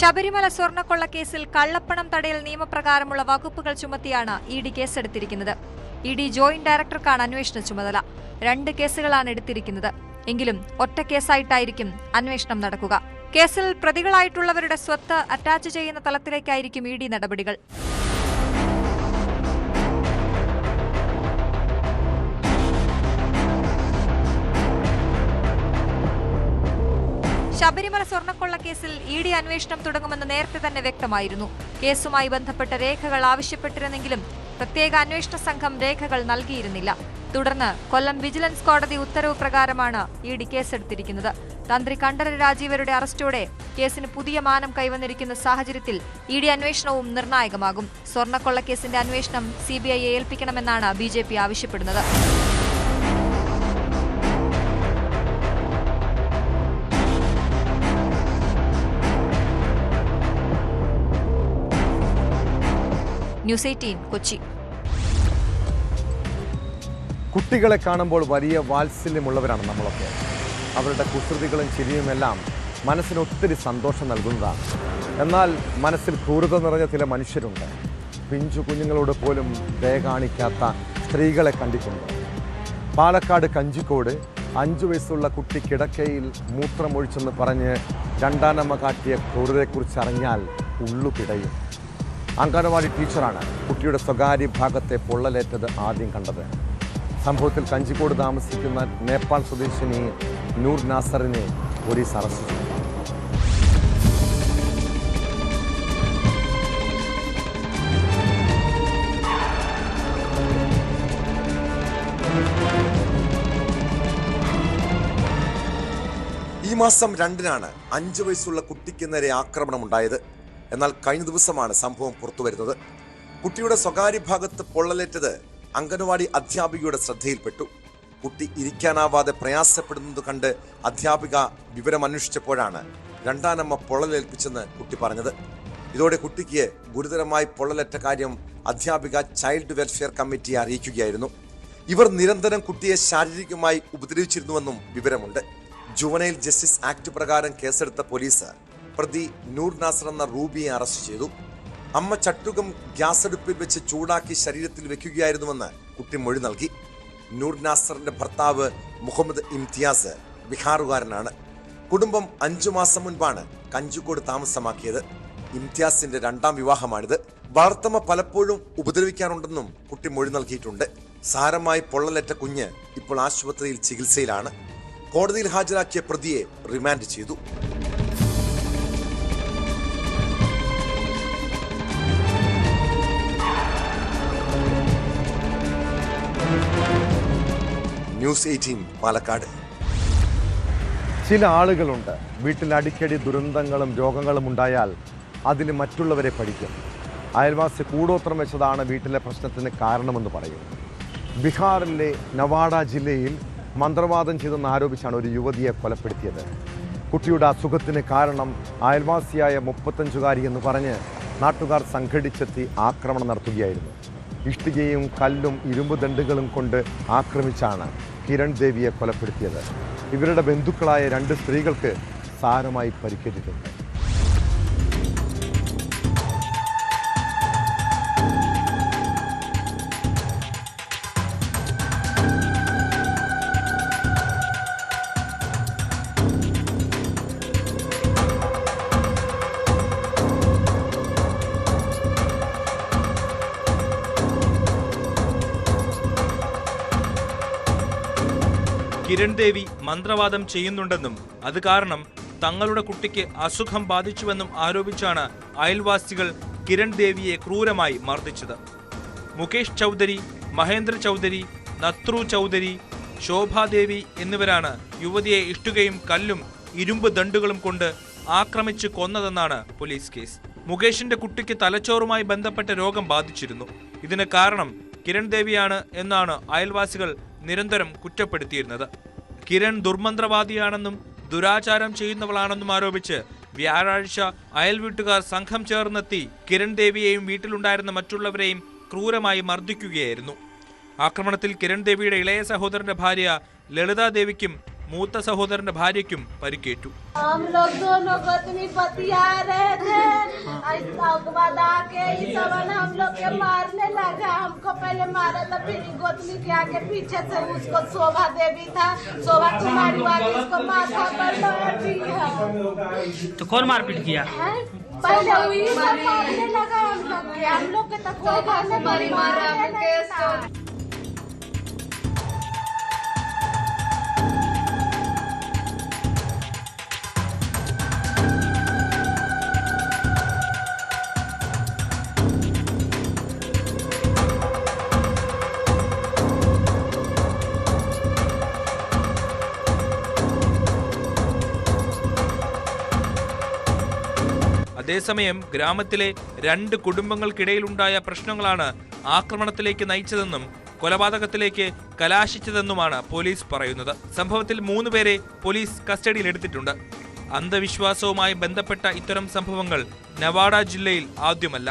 ശബരിമല സ്വർണ്ണക്കൊള്ള കേസിൽ കള്ളപ്പണം തടയൽ നിയമപ്രകാരമുള്ള വകുപ്പുകൾ ചുമത്തിയാണ് ED കേസെടുത്തിരിക്കുന്നത്. ED ജോയിന്റ് ഡയറക്ടർക്കാണ് അന്വേഷണ ചുമതല. 2 കേസുകളാണ് എടുത്തിരിക്കുന്നത്. എങ്കിലും ഒറ്റ കേസായിട്ടായിരിക്കും അന്വേഷണം നടക്കുക. കേസിൽ പ്രതികളായിട്ടുള്ളവരുടെ സ്വത്ത് അറ്റാച്ച് ചെയ്യുന്ന തലത്തിലേക്കായിരിക്കും ED നടപടികൾ. ശബരിമല സ്വർണ്ണക്കൊള്ള കേസിൽ ED അന്വേഷണം തുടങ്ങുമെന്ന് നേരത്തെ തന്നെ വ്യക്തമായിരുന്നു. കേസുമായി ബന്ധപ്പെട്ട രേഖകൾ ആവശ്യപ്പെട്ടിരുന്നെങ്കിലും പ്രത്യേക അന്വേഷണ സംഘം രേഖകൾ നൽകിയിരുന്നില്ല. തുടർന്ന് കൊല്ലം വിജിലൻസ് കോടതി ഉത്തരവ് പ്രകാരമാണ് ED കേസെടുത്തിരിക്കുന്നത്. തന്ത്രി കണ്ഠരര് രാജീവരുടെ അറസ്റ്റോടെ കേസിന് പുതിയ മാനം കൈവന്നിരിക്കുന്ന സാഹചര്യത്തിൽ ED അന്വേഷണവും നിർണായകമാകും. സ്വർണ്ണക്കൊള്ള കേസിന്റെ അന്വേഷണം CBI ഏൽപ്പിക്കണമെന്നാണ് BJP ആവശ്യപ്പെടുന്നത്. ന്യൂസ് 18 കൊച്ചി. കുട്ടികളെ കാണുമ്പോൾ വലിയ വാത്സല്യമുള്ളവരാണ് നമ്മളൊക്കെ. അവരുടെ കുസൃതികളും ചിരിയുമെല്ലാം മനസ്സിന് ഒത്തിരി സന്തോഷം നൽകുന്നതാണ്. എന്നാൽ മനസ്സിൽ ക്രൂരത നിറഞ്ഞ ചില മനുഷ്യരുണ്ട്. പിഞ്ചു കുഞ്ഞുങ്ങളോട് പോലും ദയ കാണിക്കാത്ത സ്ത്രീകളെ കണ്ടിട്ടുണ്ട്. പാലക്കാട് കഞ്ചിക്കോട് 5 വയസ്സുള്ള കുട്ടി കിടക്കയിൽ മൂത്രമൊഴിച്ചെന്ന് പറഞ്ഞ് രണ്ടാനമ്മ കാട്ടിയ ക്രൂരതയെക്കുറിച്ച് അറിഞ്ഞാൽ ഉള്ളു പിടയും. അംഗനവാടി ടീച്ചറാണ് കുട്ടിയുടെ സ്വകാര്യ ഭാഗത്തെ പൊള്ളലേറ്റത് ആദ്യം കണ്ടത്. സംഭവത്തിൽ കഞ്ചിക്കോട് താമസിക്കുന്ന നേപ്പാൾ സ്വദേശിനി നൂർ നാസറിനെ പോലീസ് അറസ്റ്റ് ചെയ്തു. ഈ മാസം 2-നാണ് 5 വയസ്സുള്ള കുട്ടിക്ക് നേരെ ആക്രമണമുണ്ടായത്. എന്നാൽ കഴിഞ്ഞ ദിവസമാണ് സംഭവം പുറത്തുവരുന്നത്. കുട്ടിയുടെ സ്വകാര്യ ഭാഗത്ത് പൊള്ളലേറ്റത് അംഗനവാടി അധ്യാപികയുടെ ശ്രദ്ധയിൽപ്പെട്ടു. കുട്ടി ഇരിക്കാനാവാതെ പ്രയാസപ്പെടുന്നത് കണ്ട് അധ്യാപിക വിവരമന്വേഷിച്ചപ്പോഴാണ് രണ്ടാനമ്മ പൊള്ളലേൽപ്പിച്ചെന്ന് കുട്ടി പറഞ്ഞത്. ഇതോടെ കുട്ടിക്ക് ഗുരുതരമായി പൊള്ളലേറ്റ കാര്യം അധ്യാപിക ചൈൽഡ് വെൽഫെയർ കമ്മിറ്റിയെ അറിയിക്കുകയായിരുന്നു. ഇവർ നിരന്തരം കുട്ടിയെ ശാരീരികമായി ഉപദ്രവിച്ചിരുന്നുവെന്നും വിവരമുണ്ട്. ജുവനൈൽ ജസ്റ്റിസ് ആക്ട് പ്രകാരം കേസെടുത്ത പോലീസ് പ്രതി നൂർ നാസർ എന്ന റൂബിയെ അറസ്റ്റ് ചെയ്തു. അമ്മ ചട്ടുകം ഗ്യാസ് അടുപ്പിൽ വെച്ച് ചൂടാക്കി ശരീരത്തിൽ വെക്കുകയായിരുന്നുവെന്ന് കുട്ടി മൊഴി നൽകി. നൂർ നാസറിന്റെ ഭർത്താവ് മുഹമ്മദ് ഇംതിയാസ് ബിഹാറുകാരനാണ്. കുടുംബം 5 മാസം മുൻപാണ് കഞ്ചിക്കോട് താമസമാക്കിയത്. ഇംതിയാസിന്റെ 2ാം വിവാഹമാണിത്. വളർത്തമ്മ പലപ്പോഴും ഉപദ്രവിക്കാറുണ്ടെന്നും കുട്ടി മൊഴി നൽകിയിട്ടുണ്ട്. സാരമായി പൊള്ളലേറ്റ കുഞ്ഞ് ഇപ്പോൾ ആശുപത്രിയിൽ ചികിത്സയിലാണ്. കോടതിയിൽ ഹാജരാക്കിയ പ്രതിയെ റിമാൻഡ് ചെയ്തു. ന്യൂസ് 18 പാലക്കാട്. ചില ആളുകളുണ്ട് വീട്ടിൽ അടിക്കടി ദുരന്തങ്ങളും രോഗങ്ങളും ഉണ്ടായാൽ അതിന് മറ്റുള്ളവരെ പഠിക്കും. അയൽവാസി കൂടോത്രം വെച്ചതാണ് വീട്ടിലെ പ്രശ്നത്തിന് കാരണമെന്ന് പറയും. ബീഹാറിലെ നവാഡ ജില്ലയിൽ മന്ത്രവാദം ചെയ്തെന്ന് ആരോപിച്ചാണ് ഒരു യുവതിയെ കൊലപ്പെടുത്തിയത്. കുട്ടിയുടെ അസുഖത്തിന് കാരണം അയൽവാസിയായ 35-കാരി എന്ന് പറഞ്ഞ് നാട്ടുകാർ സംഘടിച്ചെത്തി ആക്രമണം നടത്തുകയായിരുന്നു. ഇഷ്ടികയും കല്ലും ഇരുമ്പ് ദണ്ടുകളും കൊണ്ട് ആക്രമിച്ചാണ് കിരൺ ദേവിയെ കൊലപ്പെടുത്തിയത്. ഇവരുടെ ബന്ധുക്കളായ 2 സ്ത്രീകൾക്ക് സാരമായി പരിക്കേറ്റിട്ടുണ്ട്. കിരൺ ദേവി മന്ത്രവാദം ചെയ്യുന്നുണ്ടെന്നും അത് കാരണം തങ്ങളുടെ കുട്ടിക്ക് അസുഖം ബാധിച്ചുവെന്നും ആരോപിച്ചാണ് അയൽവാസികൾ കിരൺ ദേവിയെ ക്രൂരമായി മർദ്ദിച്ചത്. മുകേഷ് ചൗധരി, മഹേന്ദ്ര ചൗധരി, നത്രൂ ചൗധരി, ശോഭാദേവി എന്നിവരാണ് യുവതിയെ ഇഷ്ടികയും കല്ലും ഇരുമ്പ് ദണ്ടുകളും കൊണ്ട് ആക്രമിച്ച് കൊന്നതെന്നാണ് പോലീസ് കേസ്. മുകേഷിന്റെ കുട്ടിക്ക് തലച്ചോറുമായി ബന്ധപ്പെട്ട രോഗം ബാധിച്ചിരുന്നു. ഇതിന് കാരണം കിരൺ ദേവിയാണ് എന്നാണ് അയൽവാസികൾ നിരന്തരം കുറ്റപ്പെടുത്തിയിരുന്നത്. കിരൺ ദുർമന്ത്രവാദിയാണെന്നും ദുരാചാരം ചെയ്യുന്നവളാണെന്നും ആരോപിച്ച് വ്യാഴാഴ്ച അയൽവീട്ടുകാർ സംഘം ചേർന്നെത്തി കിരൺ ദേവിയെയും വീട്ടിലുണ്ടായിരുന്ന മറ്റുള്ളവരെയും ക്രൂരമായി മർദ്ദിക്കുകയായിരുന്നു. ആക്രമണത്തിൽ കിരൺ ദേവിയുടെ ഇളയ സഹോദരന്റെ ഭാര്യ ലളിതാ ദേവിക്കും മൂത്ത സഹോദരന്റെ ഭാര്യയ്ക്കും പരിക്കേറ്റു. तो कौन मारपीट किया? पहले हुई लगा हम लोग के तक कोई बात नहीं मारा मुकेश। അതേസമയം ഗ്രാമത്തിലെ 2 കുടുംബങ്ങൾക്കിടയിലുണ്ടായ പ്രശ്നങ്ങളാണ് ആക്രമണത്തിലേക്ക് നയിച്ചതെന്നും കൊലപാതകത്തിലേക്ക് കലാശിച്ചതെന്നുമാണ് പോലീസ് പറയുന്നത്. സംഭവത്തിൽ 3 പേരെ പോലീസ് കസ്റ്റഡിയിലെടുത്തിട്ടുണ്ട്. അന്ധവിശ്വാസവുമായി ബന്ധപ്പെട്ട ഇത്തരം സംഭവങ്ങൾ നവാഡ ജില്ലയിൽ ആദ്യമല്ല.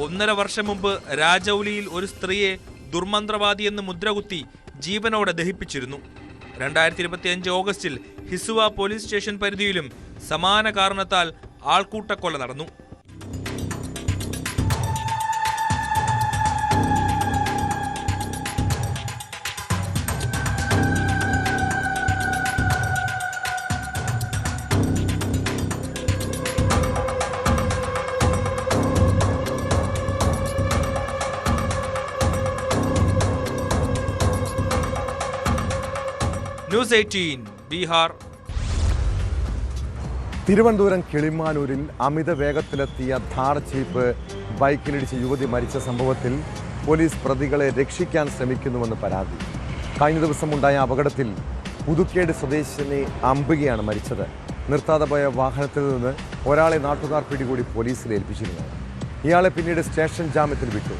1.5 വർഷം മുമ്പ് രാജൌലിയിൽ ഒരു സ്ത്രീയെ ദുർമന്ത്രവാദിയെന്ന് മുദ്രകുത്തി ജീവനോടെ ദഹിപ്പിച്ചിരുന്നു. 2025 ഓഗസ്റ്റിൽ ഹിസുവ പോലീസ് സ്റ്റേഷൻ പരിധിയിലും സമാന കാരണത്താൽ ആൾക്കൂട്ടക്കൊല നടന്നു. ന്യൂസ് 18 ബീഹാർ. തിരുവനന്തപുരം കിളിമാനൂരിൽ അമിത വേഗത്തിലെത്തിയ ഥാർ ജീപ്പ് ബൈക്കിലിടിച്ച് യുവതി മരിച്ച സംഭവത്തിൽ പോലീസ് പ്രതികളെ രക്ഷിക്കാൻ ശ്രമിക്കുന്നുവെന്ന് പരാതി. കഴിഞ്ഞ ദിവസം ഉണ്ടായ അപകടത്തിൽ പുതുക്കേട് സ്വദേശിനി അംബികയാണ് മരിച്ചത്. നിർത്താതെ പോയ വാഹനത്തിൽ നിന്ന് ഒരാളെ നാട്ടുകാർ പിടികൂടി പോലീസിൽ ഏൽപ്പിച്ചിരുന്നു. ഇയാളെ പിന്നീട് സ്റ്റേഷൻ ജാമ്യത്തിൽ വിട്ടു.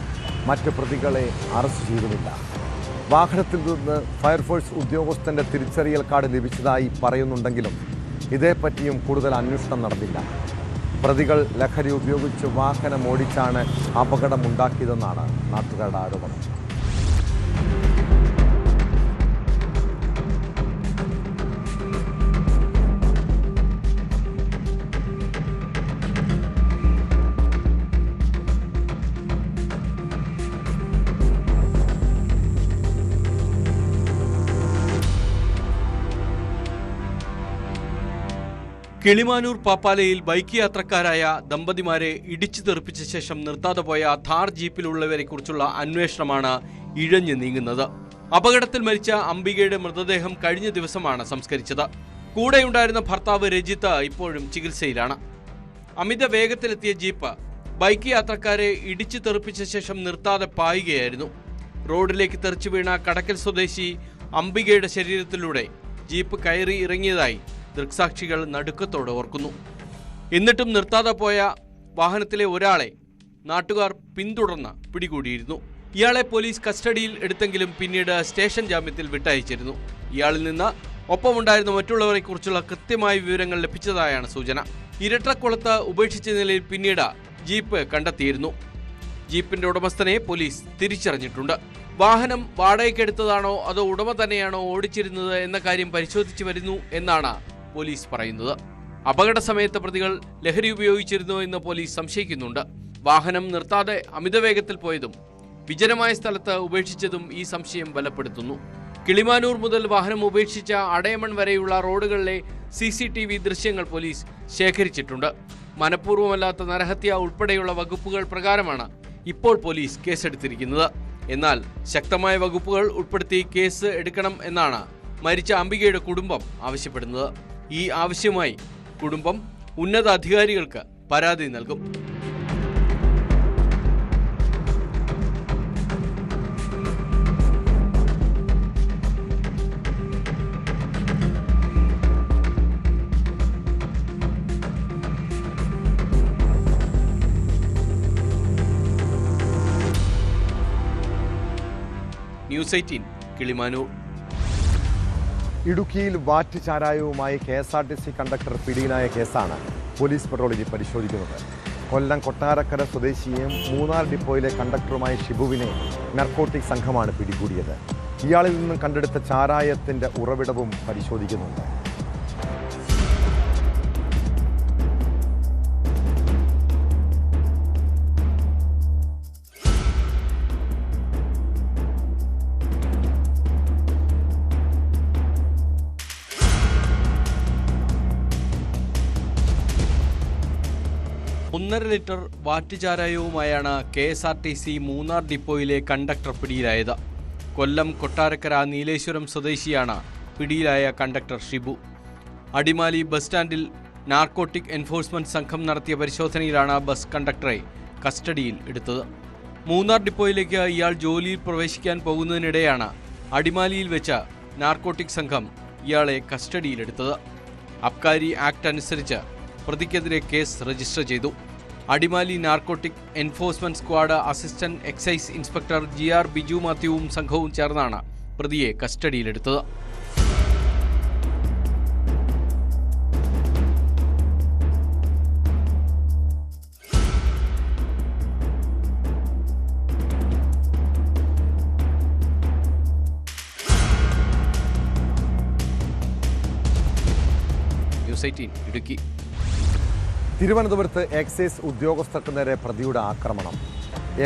മറ്റ് പ്രതികളെ അറസ്റ്റ് ചെയ്തുമില്ല. വാഹനത്തിൽ നിന്ന് ഫയർഫോഴ്സ് ഉദ്യോഗസ്ഥന്റെ തിരിച്ചറിയൽ കാർഡ് ലഭിച്ചതായി പറയുന്നുണ്ടെങ്കിലും ഇതേപ്പറ്റിയും കൂടുതൽ അന്വേഷണം നടന്നില്ല. പ്രതികൾ ലഹരി ഉപയോഗിച്ച് വാഹനം ഓടിച്ചാണ് അപകടമുണ്ടാക്കിയതെന്നാണ് നാട്ടുകാരുടെ ആരോപണം. കിളിമാനൂർ പാപ്പാലയിൽ ബൈക്ക് യാത്രക്കാരായ ദമ്പതിമാരെ ഇടിച്ചു തെറിപ്പിച്ച ശേഷം നിർത്താതെ പോയ ഥാർ ജീപ്പിലുള്ളവരെ കുറിച്ചുള്ള അന്വേഷണമാണ് ഇഴഞ്ഞു നീങ്ങുന്നത്. അപകടത്തിൽ മരിച്ച അംബികയുടെ മൃതദേഹം കഴിഞ്ഞ ദിവസമാണ് സംസ്കരിച്ചത്. കൂടെയുണ്ടായിരുന്ന ഭർത്താവ് രജിത്ത് ഇപ്പോഴും ചികിത്സയിലാണ്. അമിത വേഗത്തിലെത്തിയ ജീപ്പ് ബൈക്ക് യാത്രക്കാരെ ഇടിച്ചു തെറിപ്പിച്ച ശേഷം നിർത്താതെ പായുകയായിരുന്നു. റോഡിലേക്ക് തെറിച്ചു വീണ കടക്കൽ സ്വദേശി അംബികയുടെ ശരീരത്തിലൂടെ ജീപ്പ് കയറി ഇറങ്ങിയതായി ദൃക്സാക്ഷികൾ നടുക്കത്തോടെ ഓർക്കുന്നു. എന്നിട്ടും നിർത്താതെ പോയ വാഹനത്തിലെ ഒരാളെ നാട്ടുകാർ പിന്തുടർന്ന് പിടികൂടിയിരുന്നു. ഇയാളെ പോലീസ് കസ്റ്റഡിയിൽ എടുത്തെങ്കിലും പിന്നീട് സ്റ്റേഷൻ ജാമ്യത്തിൽ വിട്ടയച്ചിരുന്നു. ഇയാളിൽ നിന്ന് ഒപ്പമുണ്ടായിരുന്ന മറ്റുള്ളവരെക്കുറിച്ചുള്ള കൃത്യമായ വിവരങ്ങൾ ലഭിച്ചതായാണ് സൂചന. ഇരട്ടക്കുളത്ത് ഉപേക്ഷിച്ച നിലയിൽ പിന്നീട് ജീപ്പ് കണ്ടെത്തിയിരുന്നു. ജീപ്പിന്റെ ഉടമസ്ഥനെ പോലീസ് തിരിച്ചറിഞ്ഞിട്ടുണ്ട്. വാഹനം വാടകയ്ക്കെടുത്തതാണോ അതോ ഉടമ തന്നെയാണോ ഓടിച്ചിരുന്നത് എന്ന കാര്യം പരിശോധിച്ചു വരുന്നു എന്നാണ് പോലീസ് പറയുന്നത്. അപകട സമയത്ത് പ്രതികൾ ലഹരി ഉപയോഗിച്ചിരുന്നോ എന്ന് പോലീസ് സംശയിക്കുന്നുണ്ട്. വാഹനം നിർത്താതെ അമിതവേഗത്തിൽ പോയതും വിജനമായ സ്ഥലത്ത് ഉപേക്ഷിച്ചതും ഈ സംശയം ബലപ്പെടുത്തുന്നു. കിളിമാനൂർ മുതൽ വാഹനം ഉപേക്ഷിച്ച അടയമൺ വരെയുള്ള റോഡുകളിലെ CCTV ദൃശ്യങ്ങൾ പോലീസ് ശേഖരിച്ചിട്ടുണ്ട്. മനഃപൂർവ്വമല്ലാത്ത നരഹത്യ ഉൾപ്പെടെയുള്ള വകുപ്പുകൾ പ്രകാരമാണ് ഇപ്പോൾ പോലീസ് കേസെടുത്തിരിക്കുന്നത്. എന്നാൽ ശക്തമായ വകുപ്പുകൾ ഉൾപ്പെടുത്തി കേസ് എടുക്കണം എന്നാണ് മരിച്ച അംബികയുടെ കുടുംബം ആവശ്യപ്പെടുന്നത്. ഈ ആവശ്യമായി കുടുംബം ഉന്നത അധികാരികൾക്ക് പരാതി നൽകും. ന്യൂസ് 18 കിളിമാനൂർ. ഇടുക്കിയിൽ വാറ്റ് ചാരായവുമായി KSRTC കണ്ടക്ടർ പിടിയിലായ കേസാണ് പോലീസ് പെട്രോൾ ഇനി പരിശോധിക്കുന്നത്. കൊല്ലം കൊട്ടാരക്കര സ്വദേശിയെയും മൂന്നാർ ഡിപ്പോയിലെ കണ്ടക്ടറുമായ ഷിബുവിനെ നർക്കോട്ടിക് സംഘമാണ് പിടികൂടിയത്. ഇയാളിൽ നിന്നും കണ്ടെടുത്ത ചാരായത്തിന്റെ ഉറവിടവും പരിശോധിക്കുന്നുണ്ട്. ഒന്നര ലിറ്റർ വാറ്റ് ചാരായവുമായാണ് KSRTC മൂന്നാർ ഡിപ്പോയിലെ കണ്ടക്ടർ പിടിയിലായത്. കൊല്ലം കൊട്ടാരക്കര നീലേശ്വരം സ്വദേശിയാണ് പിടിയിലായ കണ്ടക്ടർ ഷിബു. അടിമാലി ബസ് സ്റ്റാൻഡിൽ നാർക്കോട്ടിക് എൻഫോഴ്സ്മെന്റ് സംഘം നടത്തിയ പരിശോധനയിലാണ് ബസ് കണ്ടക്ടറെ കസ്റ്റഡിയിൽ എടുത്തത്. മൂന്നാർ ഡിപ്പോയിലേക്ക് ഇയാൾ ജോലിയിൽ പ്രവേശിക്കാൻ പോകുന്നതിനിടെയാണ് അടിമാലിയിൽ വെച്ച നാർക്കോട്ടിക് സംഘം ഇയാളെ കസ്റ്റഡിയിലെടുത്തത്. അബ്കാരി ആക്ട് അനുസരിച്ച് പ്രതിക്കെതിരെ കേസ് രജിസ്റ്റർ ചെയ്തു. Adimali narcotic enforcement squad assistant excise inspector GR Biju മാത്യുവും സംഘവും ചേർന്നാണ് പ്രതിയെ കസ്റ്റഡിയിലെടുത്തത്. ന്യൂസ് 18 ഇടുക്കി. തിരുവനന്തപുരത്ത് എക്സൈസ് ഉദ്യോഗസ്ഥർക്ക് നേരെ പ്രതിയുടെ ആക്രമണം.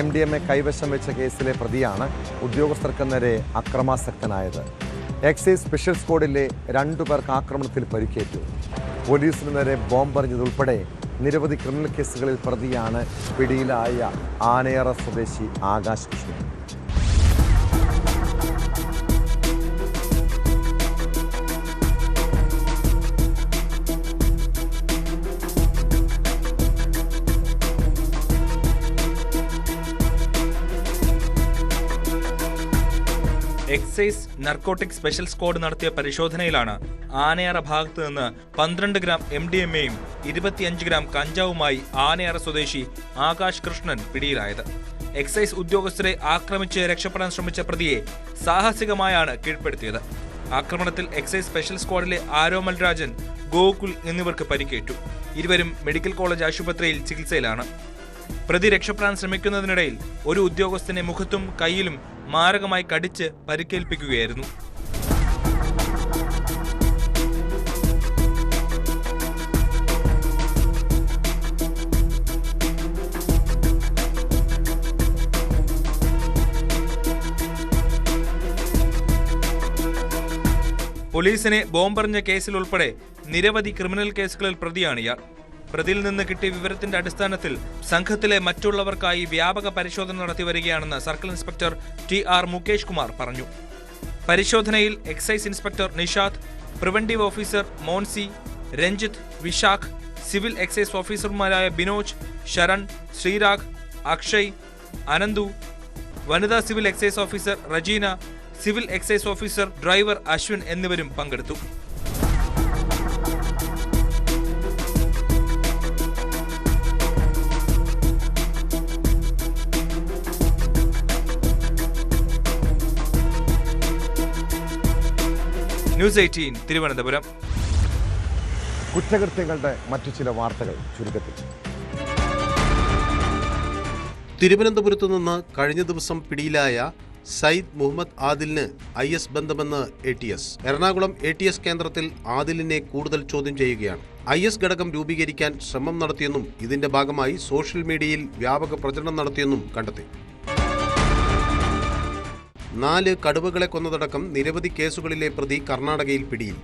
MDMA കൈവശം വെച്ച കേസിലെ പ്രതിയാണ് ഉദ്യോഗസ്ഥർക്ക് നേരെ അക്രമാസക്തനായത്. എക്സൈസ് സ്പെഷ്യൽ സ്ക്വാഡിലെ 2 പേർക്ക് ആക്രമണത്തിൽ പരിക്കേറ്റു. പോലീസിന് നേരെ ബോംബെറിഞ്ഞതുൾപ്പെടെ നിരവധി ക്രിമിനൽ കേസുകളിൽ പ്രതിയാണ് പിടിയിലായ ആനയറ സ്വദേശി Akash Krishnan. Excise narcotic special squad നടത്തിയ പരിശോധനയിലാണ് ആനയറ ഭാഗത്ത് നിന്ന് 12 ഗ്രാം MDMAയും 25 ഗ്രാം കഞ്ചാവുമായി ആനയറ സ്വദേശി ആകാശ് കൃഷ്ണൻ പിടിയിലായത്. എക്സൈസ് ഉദ്യോഗസ്ഥരെ ആക്രമിച്ച് രക്ഷപ്പെടാൻ ശ്രമിച്ച പ്രതിയെ സാഹസികമായാണ് കീഴ്പ്പെടുത്തിയത്. ആക്രമണത്തിൽ എക്സൈസ് സ്പെഷ്യൽ സ്ക്വാഡിലെ ആരോമൽ രാജൻ, ഗോകുൽ എന്നിവർക്ക് പരിക്കേറ്റു. ഇരുവരും മെഡിക്കൽ കോളേജ് ആശുപത്രിയിൽ ചികിത്സയിലാണ്. പ്രതി രക്ഷപ്പെടാൻ ശ്രമിക്കുന്നതിനിടയിൽ ഒരു ഉദ്യോഗസ്ഥനെ മുഖത്തും കൈയിലും മാരകമായി കടിച്ച് പരിക്കേൽപ്പിക്കുകയായിരുന്നു. പോലീസിനെ ബോംബെറിഞ്ഞ കേസിൽ ഉൾപ്പെടെ നിരവധി ക്രിമിനൽ കേസുകളിൽ പ്രതിയാണ് ഇയാൾ. പ്രതിയിൽ നിന്ന് കിട്ടിയ വിവരത്തിന്റെ അടിസ്ഥാനത്തിൽ സംഘത്തിലെ മറ്റുള്ളവർക്കായി വ്യാപക പരിശോധന നടത്തി വരികയാണെന്ന് circle inspector TR Mukesh Kumar പറഞ്ഞു. പരിശോധനയിൽ excise inspector Nishad, preventive officer Monsy, Ranjith, Vishakh, civil excise ഓഫീസർമാരായ ബിനോജ്, ശരൺ, ശ്രീരാഗ്, അക്ഷയ്, അനന്തു, വനിതാ civil excise officer Rejina, civil excise officer driver Ashwin എന്നിവരും പങ്കെടുത്തു. ന്യൂസ് 18 തിരുവനന്തപുരം. കുറ്റകൃത്യങ്ങളുടെ മറ്റു ചില വാർത്തകൾ ചുരുക്കത്തിൽ. തിരുവനന്തപുരത്തു നിന്ന് കഴിഞ്ഞ ദിവസം പിടിയിലായ Sayyid Muhammad ആദിലിന് IS ബന്ധമെന്ന് ATS. Ernakulam ATS കേന്ദ്രത്തിൽ ആദിലിനെ കൂടുതൽ ചോദ്യം ചെയ്യുകയാണ്. IS ഘടകം രൂപീകരിക്കാൻ ശ്രമം നടത്തിയെന്നും ഇതിന്റെ ഭാഗമായി സോഷ്യൽ മീഡിയയിൽ വ്യാപക പ്രചരണം നടത്തിയെന്നും കണ്ടെത്തി. 4 കടുവകളെ കൊന്നതടക്കം നിരവധി കേസുകളിലെ പ്രതി കർണാടകയിൽ പിടിയിൽ.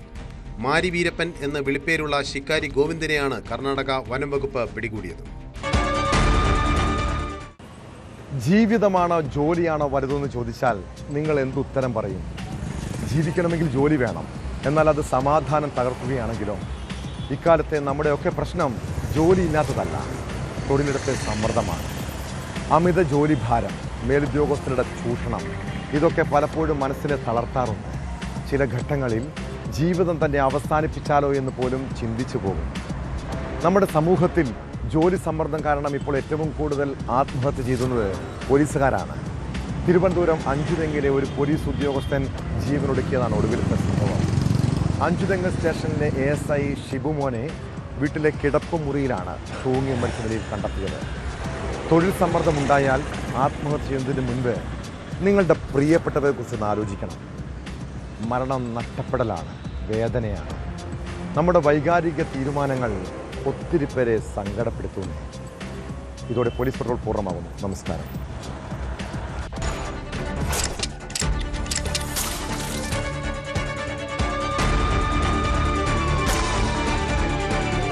മാരി വീരപ്പൻ എന്ന വിളിപ്പേരുള്ള ശിക്കാരി ഗോവിന്ദനെയാണ് കർണാടക വനം വകുപ്പ് പിടികൂടിയത്. ജീവിതമാണോ ജോലിയാണോ വലുതെന്ന് ചോദിച്ചാൽ നിങ്ങൾ എന്തുത്തരം പറയും? ജീവിക്കണമെങ്കിൽ ജോലി വേണം. എന്നാൽ അത് സമാധാനം തകർക്കുകയാണെങ്കിലോ? ഇക്കാലത്തെ നമ്മുടെയൊക്കെ പ്രശ്നം ജോലിയില്ലാത്തതല്ല, തൊഴിലിടത്തെ സമ്മർദ്ദമാണ്. അമിത ജോലിഭാരം, മേലുദ്യോഗസ്ഥരുടെ ചൂഷണം, ഇതൊക്കെ പലപ്പോഴും മനസ്സിനെ തളർത്താറുണ്ട്. ചില ഘട്ടങ്ങളിൽ ജീവിതം തന്നെ അവസാനിപ്പിച്ചാലോ എന്ന് പോലും ചിന്തിച്ചു പോകും. നമ്മുടെ സമൂഹത്തിൽ ജോലി സമ്മർദ്ദം കാരണം ഇപ്പോൾ ഏറ്റവും കൂടുതൽ ആത്മഹത്യ ചെയ്യുന്നത് പോലീസുകാരാണ്. തിരുവനന്തപുരം അഞ്ചുതെങ്ങിലെ ഒരു പോലീസ് ഉദ്യോഗസ്ഥൻ ജീവനൊടുക്കിയതാണ് ഒടുവിലത്തെ സംഭവം. അഞ്ചുതെങ്ങ് സ്റ്റേഷനിലെ ASI ഷിബുമോനെ വീട്ടിലെ കിടപ്പുമുറിയിലാണ് തൂങ്ങി മരിച്ച നിലയിൽ കണ്ടെത്തിയത്. തൊഴിൽ സമ്മർദ്ദമുണ്ടായാൽ ആത്മഹത്യ ചെയ്യുന്നതിന് മുൻപ് നിങ്ങളുടെ പ്രിയപ്പെട്ടവരെക്കുറിച്ച് ആലോചിക്കണം. മരണം നഷ്ടപ്പെടലാണ്, വേദനയാണ്. നമ്മുടെ വൈകാരിക തീരുമാനങ്ങൾ ഒത്തിരി പേരെ സങ്കടപ്പെടുത്തുന്നു. ഇതോടെ പോലീസ് പട്രോൾ പൂർണ്ണമാകുന്നു. നമസ്കാരം.